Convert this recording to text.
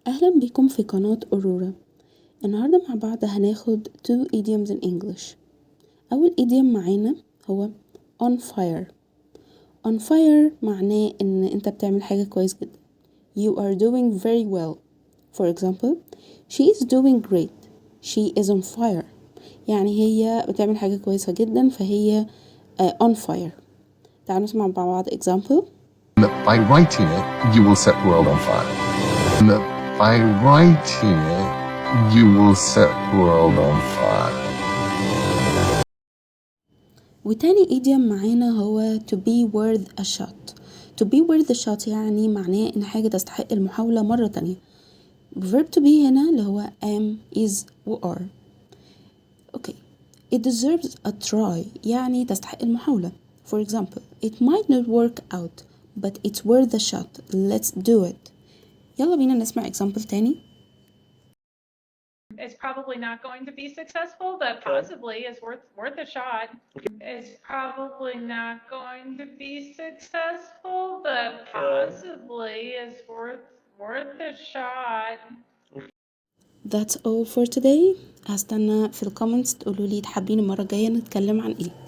أهلا بكم في قناة أورورا. النهاردة مع بعض هناخد 2 idioms in English. أول idiom معانا هو on fire. on fire معناه إن أنت بتعمل حاجة كويس جدا. You are doing very well. For example, she is doing great. She is on fire. يعني هي بتعمل حاجة كويسة جدا فهي on fire. تعالوا نسمع مع بعض example. By writing it, you will set the world on fire. By writing it, you will set the world on fire. وتاني idiom معانا هو to be worth a shot. to be worth a shot يعني معناه إن حاجة تستحق المحاولة مرة تانية. verb to be هنا اللي هو am, is و are. okay. it deserves a try يعني تستحق المحاولة. for example, it might not work out but it's worth a shot. let's do it. يلا بينا نسمع example تاني. It's probably not going to be successful, but possibly is worth a shot. It's probably not going to be successful, but possibly is worth a shot. That's all for today. هستنى في الكومنتس تقولوا لي حابين المرة الجاية نتكلم عن ايه.